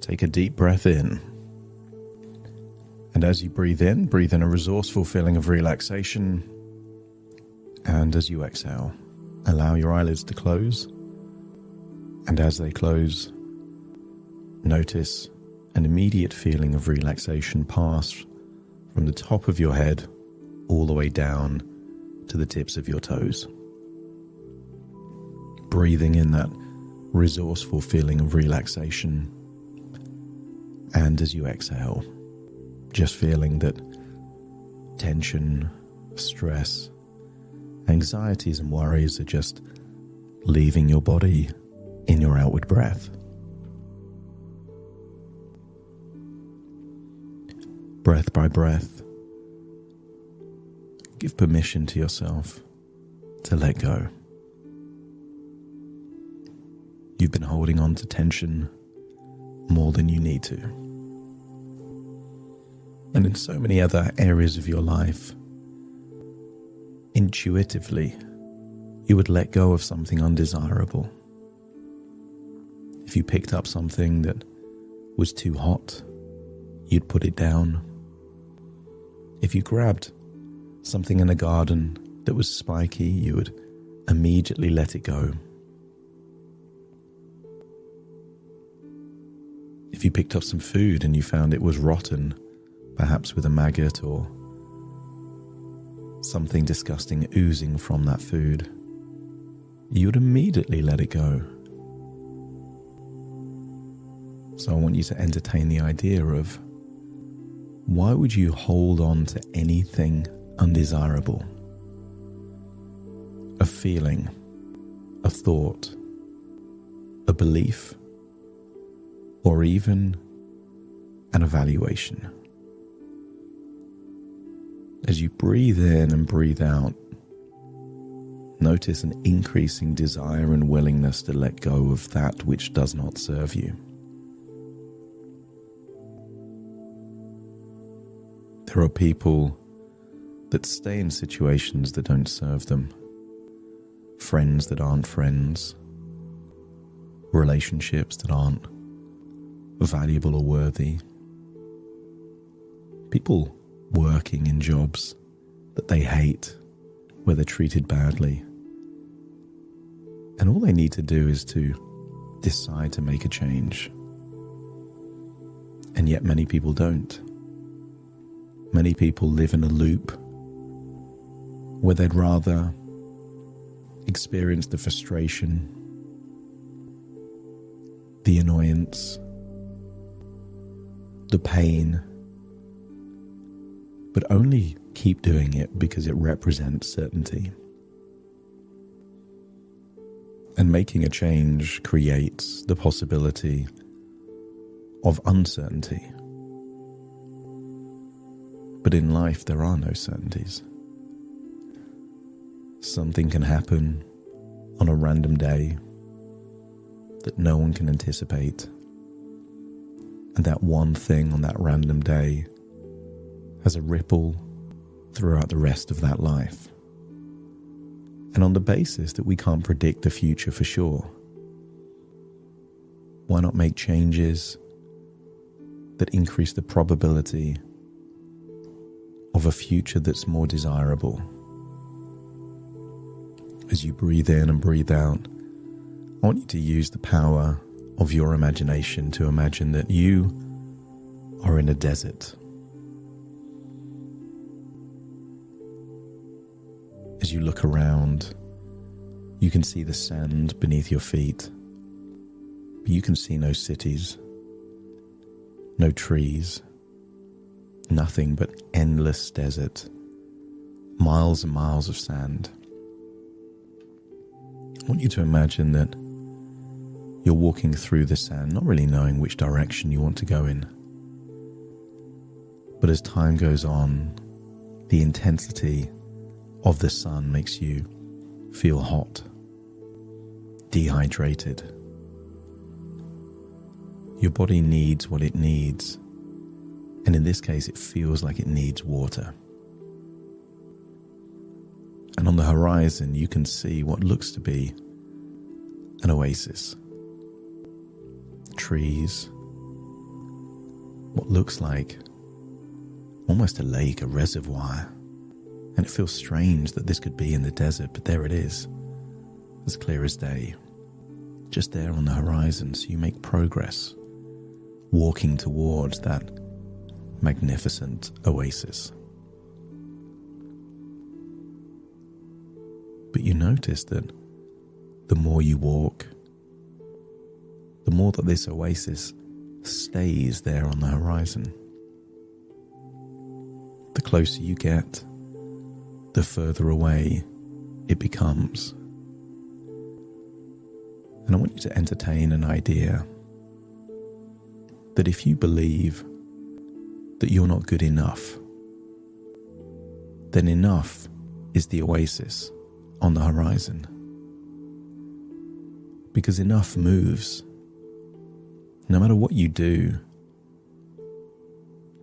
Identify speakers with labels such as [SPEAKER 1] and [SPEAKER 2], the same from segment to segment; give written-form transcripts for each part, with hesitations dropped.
[SPEAKER 1] Take a deep breath in. And as you breathe in a resourceful feeling of relaxation. And as you exhale, allow your eyelids to close. And as they close, notice an immediate feeling of relaxation pass from the top of your head all the way down to the tips of your toes. Breathing in that resourceful feeling of relaxation. And as you exhale, just feeling that tension, stress, anxieties and worries are just leaving your body in your outward breath. Breath by breath, give permission to yourself to let go. You've been holding on to tension more than you need to. And in so many other areas of your life, intuitively, you would let go of something undesirable. If you picked up something that was too hot, you'd put it down. If you grabbed something in a garden that was spiky, you would immediately let it go. If you picked up some food and you found it was rotten, perhaps with a maggot or something disgusting oozing from that food, you would immediately let it go. So I want you to entertain the idea of, why would you hold on to anything undesirable? A feeling, a thought, a belief, or even an evaluation. As you breathe in and breathe out, notice an increasing desire and willingness to let go of that which does not serve you. There are people that stay in situations that don't serve them, friends that aren't friends, relationships that aren't valuable or worthy, people working in jobs that they hate, where they're treated badly. And all they need to do is to decide to make a change. And yet many people don't. Many people live in a loop where they'd rather experience the frustration, the annoyance, the pain, but only keep doing it because it represents certainty. And making a change creates the possibility of uncertainty. But in life, there are no certainties. Something can happen on a random day that no one can anticipate. And that one thing on that random day has a ripple throughout the rest of that life. And on the basis that we can't predict the future for sure, why not make changes that increase the probability of a future that's more desirable? As you breathe in and breathe out, I want you to use the power of your imagination to imagine that you are in a desert. As you look around, you can see the sand beneath your feet, but you can see no cities, no trees, nothing but endless desert, miles and miles of sand. I want you to imagine that you're walking through the sand, not really knowing which direction you want to go in. But as time goes on, the intensity of the sun makes you feel hot, dehydrated. Your body needs what it needs, and in this case, it feels like it needs water. And on the horizon, you can see what looks to be an oasis. Trees, what looks like almost a lake, a reservoir. And it feels strange that this could be in the desert, but there it is, as clear as day, just there on the horizon. So you make progress, walking towards that magnificent oasis. But you notice that the more you walk, the more that this oasis stays there on the horizon. The closer you get, the further away it becomes. And I want you to entertain an idea that if you believe that you're not good enough, then enough is the oasis on the horizon. Because enough moves. No matter what you do,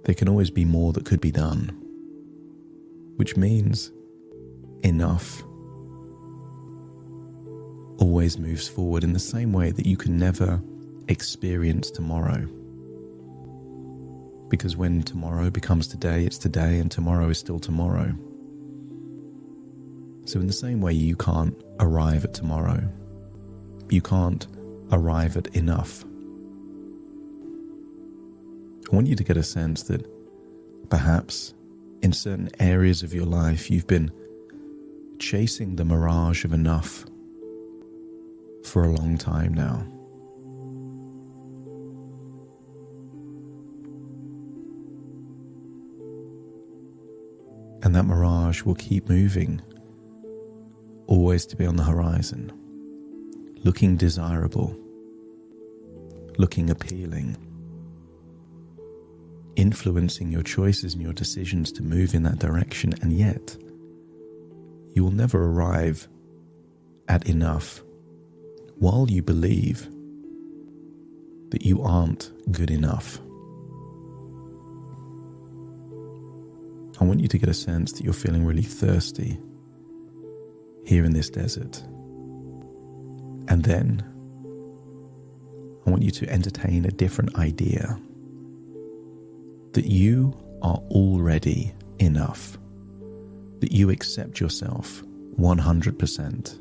[SPEAKER 1] there can always be more that could be done. Which means enough always moves forward in the same way that you can never experience tomorrow. Because when tomorrow becomes today, it's today, and tomorrow is still tomorrow. So in the same way you can't arrive at tomorrow, you can't arrive at enough. I want you to get a sense that perhaps in certain areas of your life you've been chasing the mirage of enough for a long time now. And that mirage will keep moving, always to be on the horizon, looking desirable, looking appealing, influencing your choices and your decisions to move in that direction. And yet, you will never arrive at enough while you believe that you aren't good enough. I want you to get a sense that you're feeling really thirsty here in this desert. And then I want you to entertain a different idea that you are already enough, that you accept yourself 100%.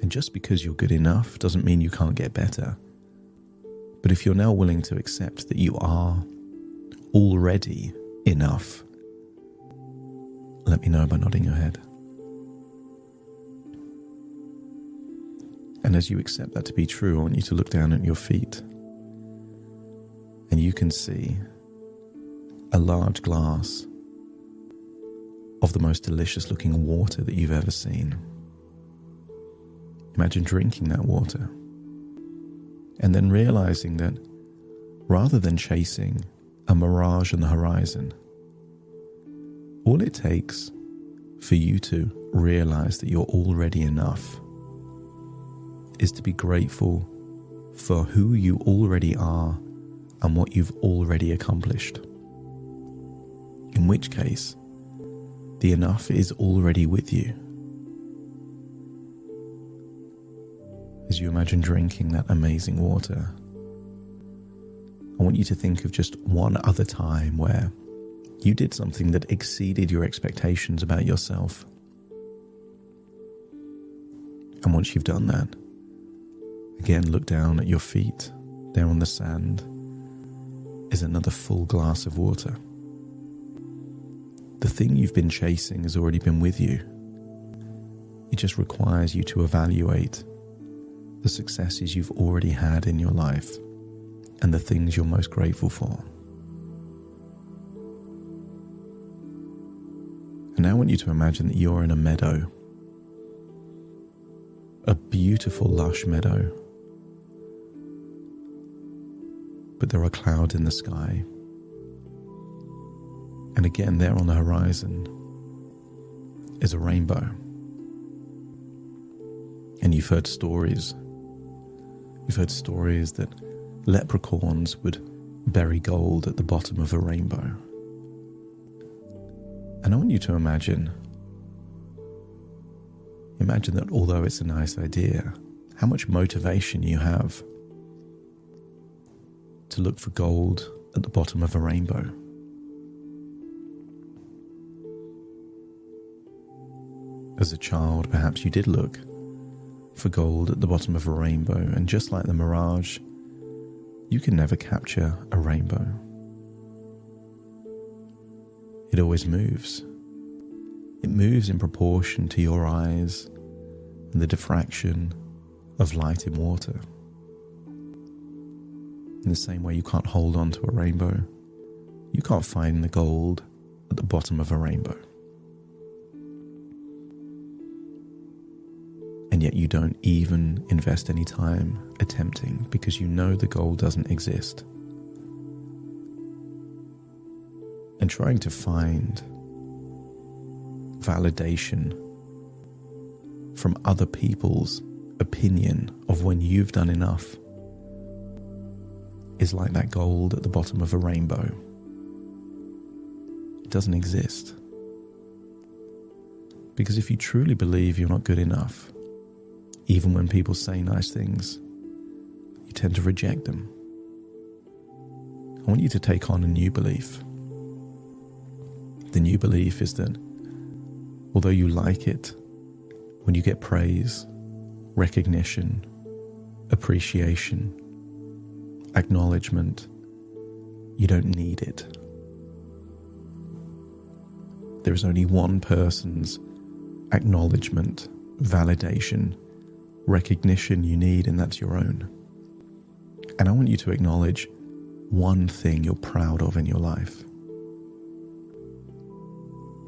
[SPEAKER 1] And just because you're good enough doesn't mean you can't get better. But if you're now willing to accept that you are already enough, let me know by nodding your head. And as you accept that to be true, I want you to look down at your feet. And you can see a large glass of the most delicious looking water that you've ever seen. Imagine drinking that water and then realizing that rather than chasing a mirage on the horizon, all it takes for you to realize that you're already enough is to be grateful for who you already are and what you've already accomplished. In which case, the enough is already with you. As you imagine drinking that amazing water, I want you to think of just one other time where you did something that exceeded your expectations about yourself. And once you've done that, again, look down at your feet. There on the sand is another full glass of water. The thing you've been chasing has already been with you. It just requires you to evaluate the successes you've already had in your life and the things you're most grateful for. And now I want you to imagine that you're in a meadow, a beautiful lush meadow, but there are clouds in the sky. And again, there on the horizon is a rainbow. And you've heard stories. You've heard stories that leprechauns would bury gold at the bottom of a rainbow. And I want you to imagine that although it's a nice idea, how much motivation you have to look for gold at the bottom of a rainbow. As a child, perhaps you did look for gold at the bottom of a rainbow, and just like the mirage, you can never capture a rainbow. It always moves. It moves in proportion to your eyes and the diffraction of light in water. In the same way you can't hold on to a rainbow, you can't find the gold at the bottom of a rainbow. And yet you don't even invest any time attempting, because you know the goal doesn't exist. And trying to find validation from other people's opinion of when you've done enough is like that gold at the bottom of a rainbow. It doesn't exist. Because if you truly believe you're not good enough, even when people say nice things, you tend to reject them. I want you to take on a new belief. The new belief is that although you like it, when you get praise, recognition, appreciation, acknowledgement, you don't need it. There is only one person's acknowledgement, validation, recognition you need, and that's your own. And I want you to acknowledge one thing you're proud of in your life.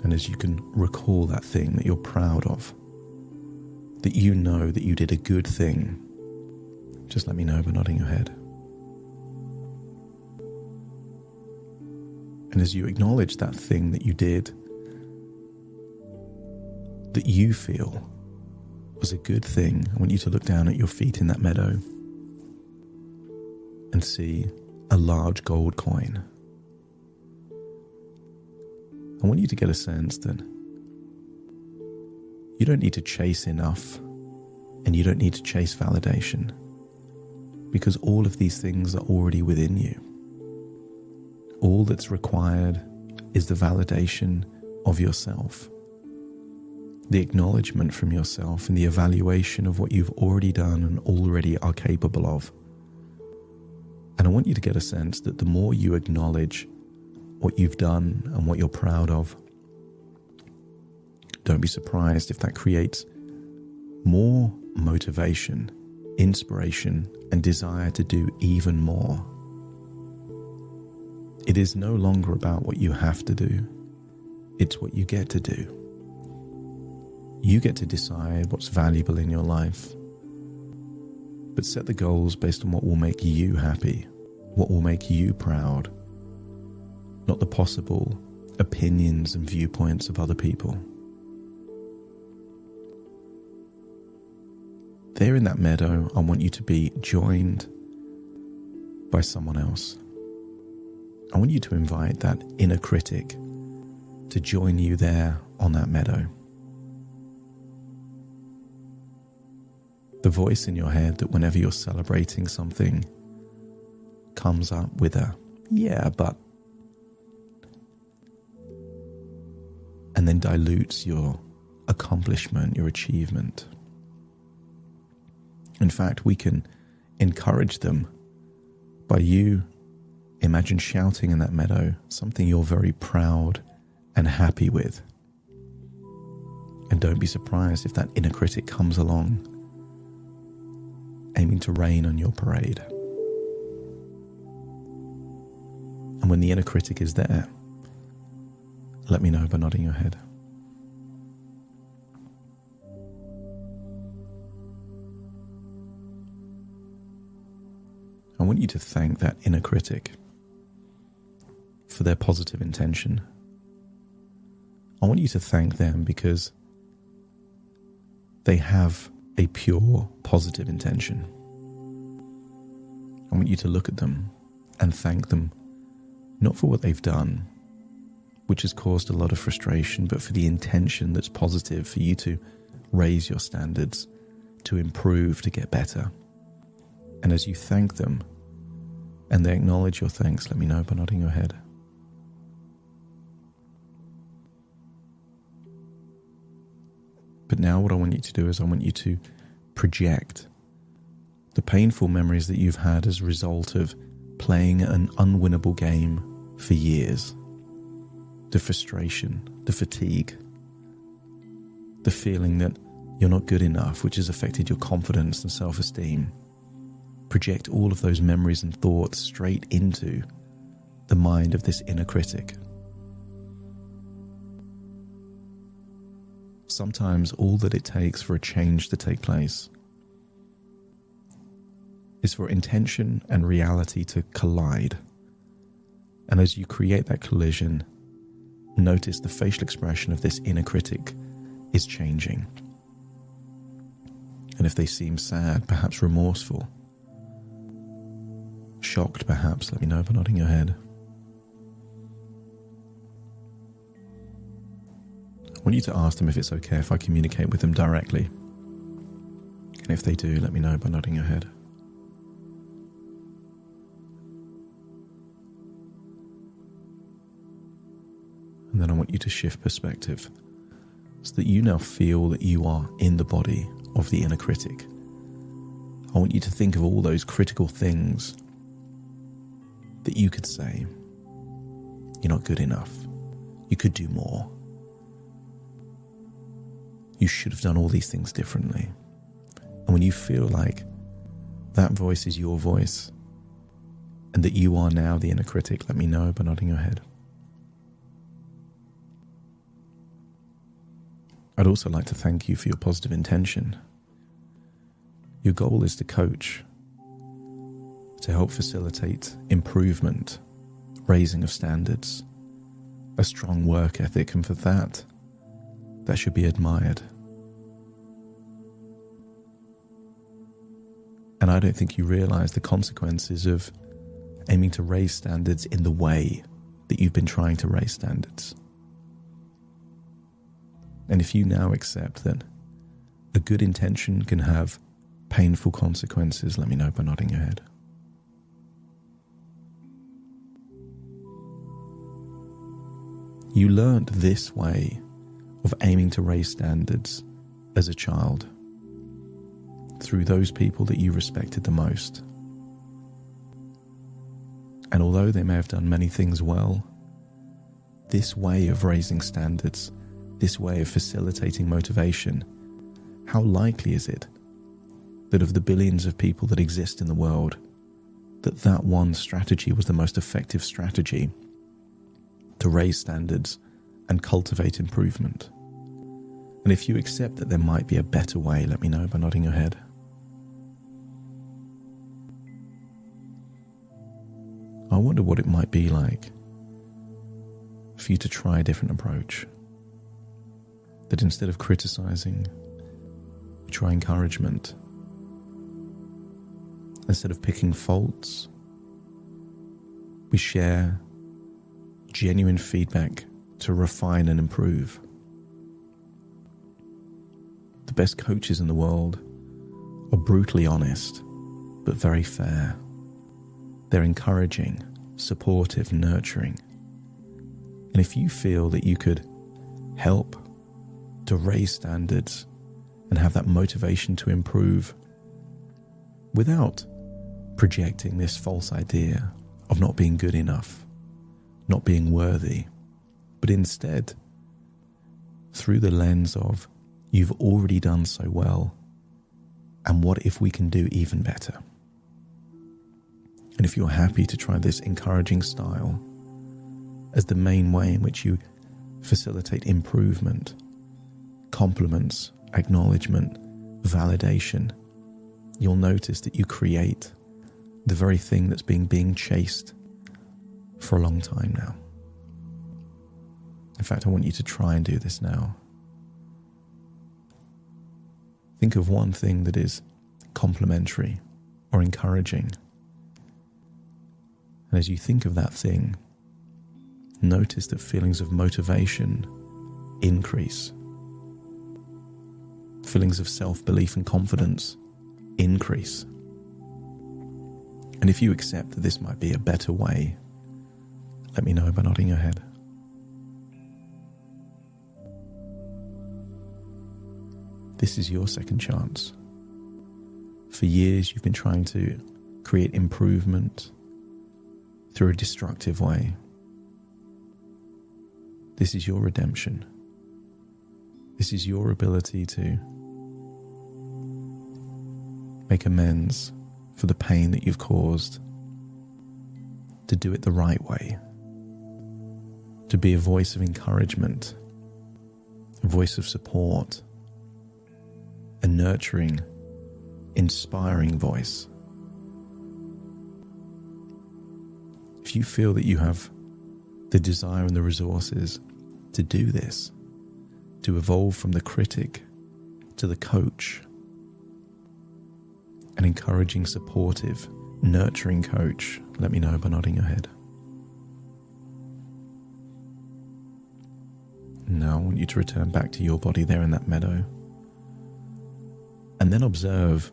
[SPEAKER 1] And as you can recall that thing that you're proud of, that you know that you did a good thing, just let me know by nodding your head. And as you acknowledge that thing that you did, that you feel was a good thing, I want you to look down at your feet in that meadow and see a large gold coin. I want you to get a sense that you don't need to chase enough, and you don't need to chase validation, because all of these things are already within you. All that's required is the validation of yourself, the acknowledgement from yourself, and the evaluation of what you've already done and already are capable of. And I want you to get a sense that the more you acknowledge what you've done and what you're proud of, don't be surprised if that creates more motivation, inspiration, and desire to do even more. It is no longer about what you have to do. It's what you get to do. You get to decide what's valuable in your life. But set the goals based on what will make you happy, what will make you proud, not the possible opinions and viewpoints of other people. There in that meadow, I want you to be joined by someone else. I want you to invite that inner critic to join you there on that meadow. The voice in your head that whenever you're celebrating something comes up with a, yeah, but, and then dilutes your accomplishment, your achievement. In fact, we can encourage them by you imagine shouting in that meadow something you're very proud and happy with. And don't be surprised if that inner critic comes along, aiming to rain on your parade. And when the inner critic is there, let me know by nodding your head. I want you to thank that inner critic for their positive intention. I want you to thank them because they have a pure positive intention. I want you to look at them and thank them, not for what they've done, which has caused a lot of frustration, but for the intention that's positive for you to raise your standards, to improve, to get better. And as you thank them, and they acknowledge your thanks, let me know by nodding your head. But now what I want you to do is I want you to project the painful memories that you've had as a result of playing an unwinnable game for years. The frustration, the fatigue, the feeling that you're not good enough, which has affected your confidence and self-esteem. Project all of those memories and thoughts straight into the mind of this inner critic. Sometimes all that it takes for a change to take place is for intention and reality to collide. And as you create that collision, notice the facial expression of this inner critic is changing. And if they seem sad, perhaps remorseful, shocked perhaps, let me know by nodding your head. I want you to ask them if it's okay if I communicate with them directly. And if they do, let me know by nodding your head. And then I want you to shift perspective so that you now feel that you are in the body of the inner critic. I want you to think of all those critical things that you could say. You're not good enough. You could do more. You should have done all these things differently. And when you feel like that voice is your voice and that you are now the inner critic, let me know by nodding your head. I'd also like to thank you for your positive intention. Your goal is to coach, to help facilitate improvement, raising of standards, a strong work ethic, and for that should be admired. And I don't think you realize the consequences of aiming to raise standards in the way that you've been trying to raise standards. And if you now accept that a good intention can have painful consequences, let me know by nodding your head. You learned this way of aiming to raise standards as a child through those people that you respected the most. And although they may have done many things well, this way of raising standards, this way of facilitating motivation, how likely is it that of the billions of people that exist in the world, that one strategy was the most effective strategy to raise standards and cultivate improvement? And if you accept that there might be a better way, let me know by nodding your head. I wonder what it might be like for you to try a different approach. That instead of criticizing, you try encouragement. Instead of picking faults, we share genuine feedback to refine and improve. The best coaches in the world are brutally honest, but very fair. They're encouraging, supportive, nurturing. And if you feel that you could help to raise standards and have that motivation to improve without projecting this false idea of not being good enough, not being worthy, but instead through the lens of you've already done so well, and what if we can do even better? And if you're happy to try this encouraging style as the main way in which you facilitate improvement, compliments, acknowledgement, validation, you'll notice that you create the very thing that's being chased for a long time now. In fact, I want you to try and do this now. Think of one thing that is complimentary or encouraging. And as you think of that thing, notice that feelings of motivation increase. Feelings of self-belief and confidence increase. And if you accept that this might be a better way, let me know by nodding your head. This is your second chance. For years, you've been trying to create improvement through a destructive way. This is your redemption. This is your ability to make amends for the pain that you've caused, to do it the right way, to be a voice of encouragement, a voice of support, a nurturing, inspiring voice. If you feel that you have the desire and the resources to do this, to evolve from the critic to the coach, an encouraging, supportive, nurturing coach, let me know by nodding your head. Now I want you to return back to your body there in that meadow. And then observe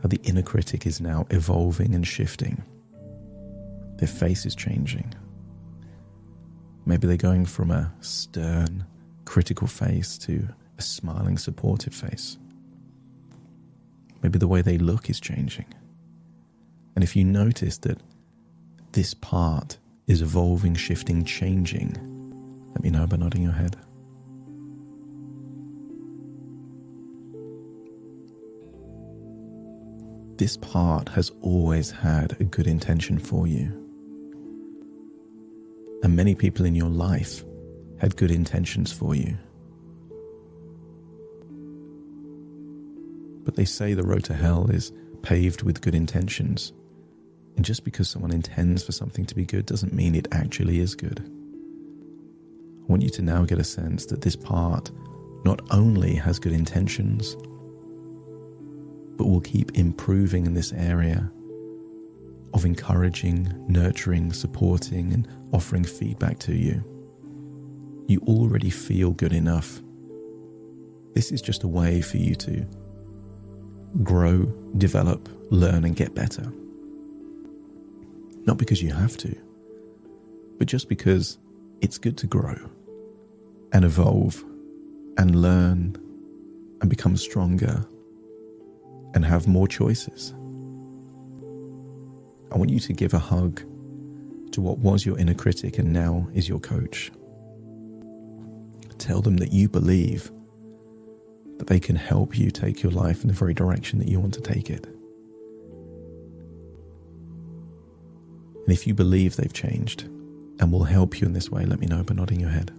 [SPEAKER 1] how the inner critic is now evolving and shifting. Their face is changing. Maybe they're going from a stern, critical face to a smiling, supportive face. Maybe the way they look is changing. And if you notice that this part is evolving, shifting, changing, let me know by nodding your head. This part has always had a good intention for you. And many people in your life had good intentions for you. But they say the road to hell is paved with good intentions. And just because someone intends for something to be good doesn't mean it actually is good. I want you to now get a sense that this part not only has good intentions, but will keep improving in this area of encouraging, nurturing, supporting, and offering feedback to you. You already feel good enough. This is just a way for you to grow, develop, learn, and get better. Not because you have to, but just because it's good to grow and evolve and learn and become stronger and have more choices. I want you to give a hug to what was your inner critic and now is your coach. Tell them that you believe that they can help you take your life in the very direction that you want to take it. And if you believe they've changed and will help you in this way, let me know by nodding your head.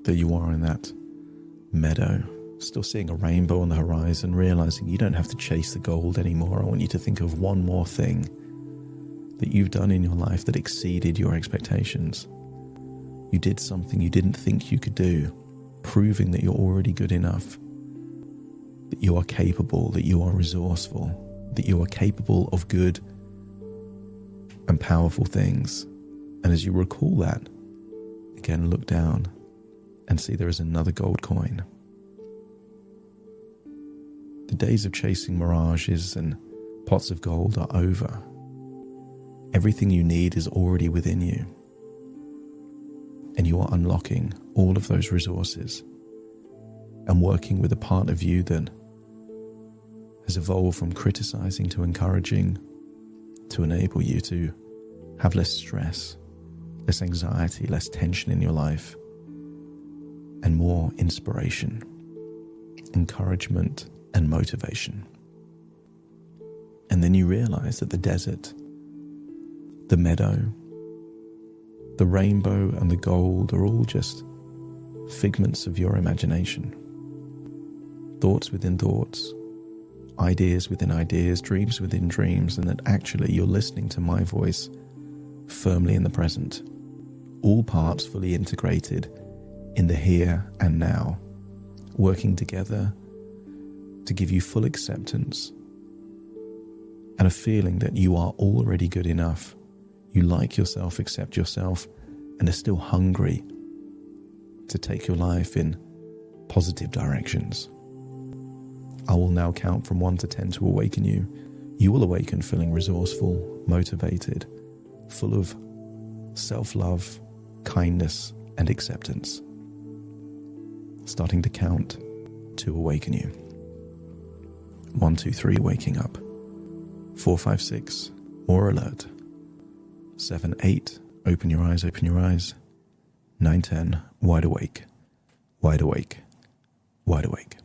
[SPEAKER 1] There you are in that meadow, still seeing a rainbow on the horizon, realizing you don't have to chase the gold anymore. I want you to think of one more thing that you've done in your life that exceeded your expectations. You did something you didn't think you could do, proving that you're already good enough, that you are capable, that you are resourceful, that you are capable of good and powerful things. And as you recall that, again, look down and see there is another gold coin. The days of chasing mirages and pots of gold are over. Everything you need is already within you. And you are unlocking all of those resources and working with a part of you that has evolved from criticizing to encouraging to enable you to have less stress, less anxiety, less tension in your life, and more inspiration, encouragement, and motivation. And then you realize that the desert, the meadow, the rainbow, and the gold are all just figments of your imagination. Thoughts within thoughts, ideas within ideas, dreams within dreams, and that actually you're listening to my voice firmly in the present. All parts fully integrated in the here and now, working together to give you full acceptance and a feeling that you are already good enough. You like yourself, accept yourself, and are still hungry to take your life in positive directions. I will now count from 1 to 10 to awaken you. You will awaken feeling resourceful, motivated, full of self-love, kindness, and acceptance. Starting to count to awaken you. 1, 2, 3, waking up. 4, 5, 6, more alert. 7, 8, open your eyes, open your eyes. 9, 10, wide awake, wide awake, wide awake.